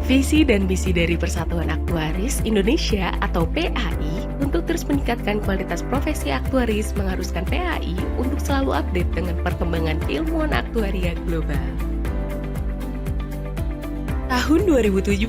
Visi dan misi dari Persatuan Aktuaris Indonesia atau PAI untuk terus meningkatkan kualitas profesi aktuaris mengharuskan PAI untuk selalu update dengan perkembangan keilmuan aktuaria global. Tahun 2017,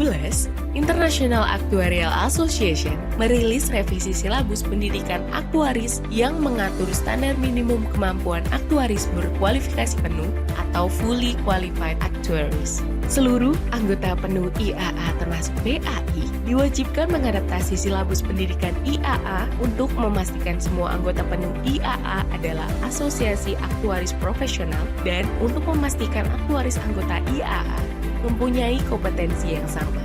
International Actuarial Association merilis revisi silabus pendidikan aktuaris yang mengatur standar minimum kemampuan aktuaris berkualifikasi penuh atau Fully Qualified Actuaries. Seluruh anggota penuh IAA termasuk PAI diwajibkan mengadaptasi silabus pendidikan IAA untuk memastikan semua anggota penuh IAA adalah asosiasi aktuaris profesional dan untuk memastikan aktuaris anggota IAA mempunyai kompetensi yang sama.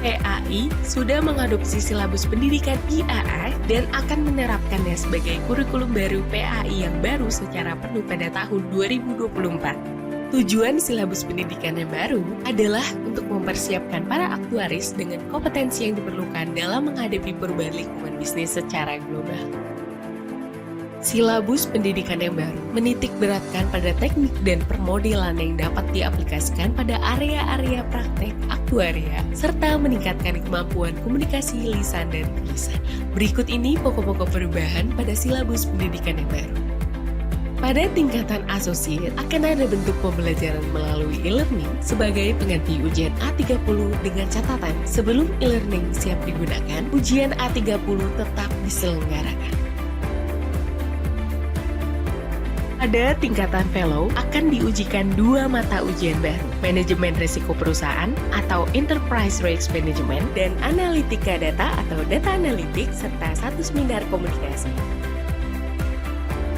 PAI sudah mengadopsi silabus pendidikan IAA dan akan menerapkannya sebagai kurikulum baru PAI yang baru secara penuh pada tahun 2024. Tujuan silabus pendidikan yang baru adalah untuk mempersiapkan para aktuaris dengan kompetensi yang diperlukan dalam menghadapi perubahan lingkungan bisnis secara global. Silabus pendidikan yang baru menitik beratkan pada teknik dan permodelan yang dapat diaplikasikan pada area-area praktek aktuaria, serta meningkatkan kemampuan komunikasi lisan dan tulisan. Berikut ini pokok-pokok perubahan pada silabus pendidikan yang baru. Pada tingkatan asosiat, akan ada bentuk pembelajaran melalui e-learning sebagai pengganti ujian A30 dengan catatan sebelum e-learning siap digunakan, ujian A30 tetap diselenggarakan. Pada tingkatan fellow akan diujikan 2 mata ujian baru, manajemen risiko perusahaan atau enterprise risk management dan analitika data atau data analitik serta 1 seminar komunikasi.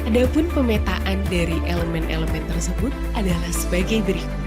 Adapun pemetaan dari elemen-elemen tersebut adalah sebagai berikut.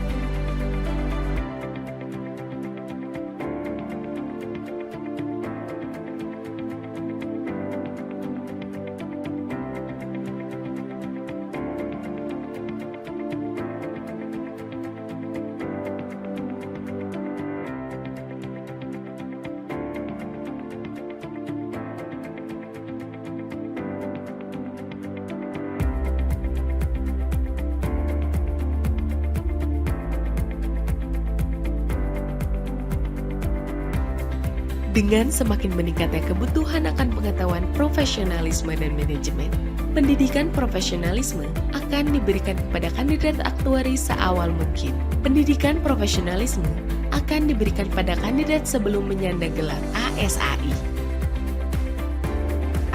Dengan semakin meningkatnya kebutuhan akan pengetahuan profesionalisme dan manajemen, pendidikan profesionalisme akan diberikan kepada kandidat aktuaris seawal mungkin. Pendidikan profesionalisme akan diberikan pada kandidat sebelum menyandang gelar ASAI.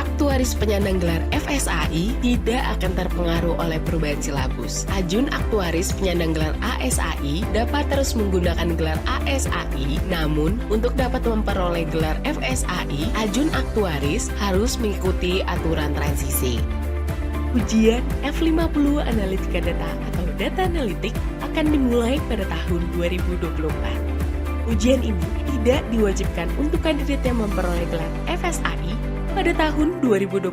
Aktuaris penyandang gelar FSAI tidak akan terpengaruh oleh perubahan silabus. Ajun aktuaris penyandang gelar ASAI dapat terus menggunakan gelar ASAI, namun untuk dapat memperoleh gelar FSAI, ajun aktuaris harus mengikuti aturan transisi. Ujian F50 Analitika Data atau Data Analitik akan dimulai pada tahun 2024. Ujian ini tidak diwajibkan untuk kandidat yang memperoleh gelar FSAI pada tahun 2023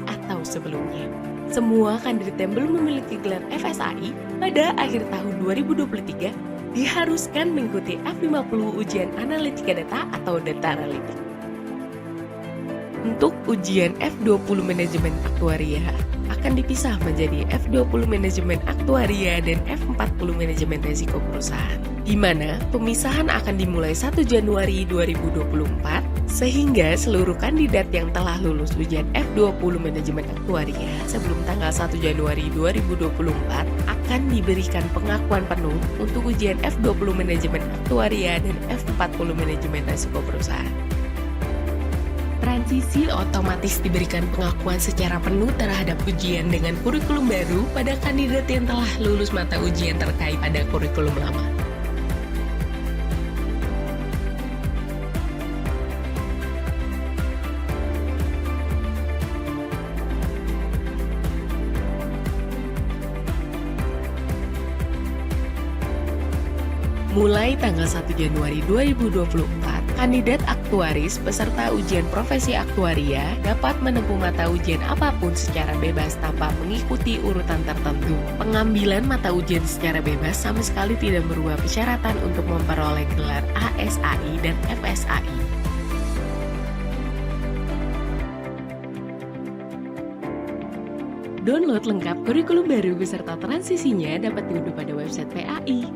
atau sebelumnya. Semua kandidat yang belum memiliki gelar FSAI pada akhir tahun 2023 diharuskan mengikuti F50 ujian analitika data atau data analitik. Untuk ujian F20 manajemen aktuaria akan dipisah menjadi F20 manajemen aktuaria dan F40 manajemen risiko perusahaan, di mana pemisahan akan dimulai 1 Januari 2024 sehingga seluruh kandidat yang telah lulus ujian F20 manajemen aktuaria sebelum tanggal 1 Januari 2024 akan diberikan pengakuan penuh untuk ujian F20 manajemen aktuaria dan F40 manajemen risiko perusahaan. Transisi otomatis diberikan pengakuan secara penuh terhadap ujian dengan kurikulum baru pada kandidat yang telah lulus mata ujian terkait pada kurikulum lama. Mulai tanggal 1 Januari 2024, kandidat aktuaris peserta ujian profesi aktuaria dapat menempuh mata ujian apapun secara bebas tanpa mengikuti urutan tertentu. Pengambilan mata ujian secara bebas sama sekali tidak merubah persyaratan untuk memperoleh gelar ASAI dan FSAI. Download lengkap kurikulum baru beserta transisinya dapat diunduh pada website PAI.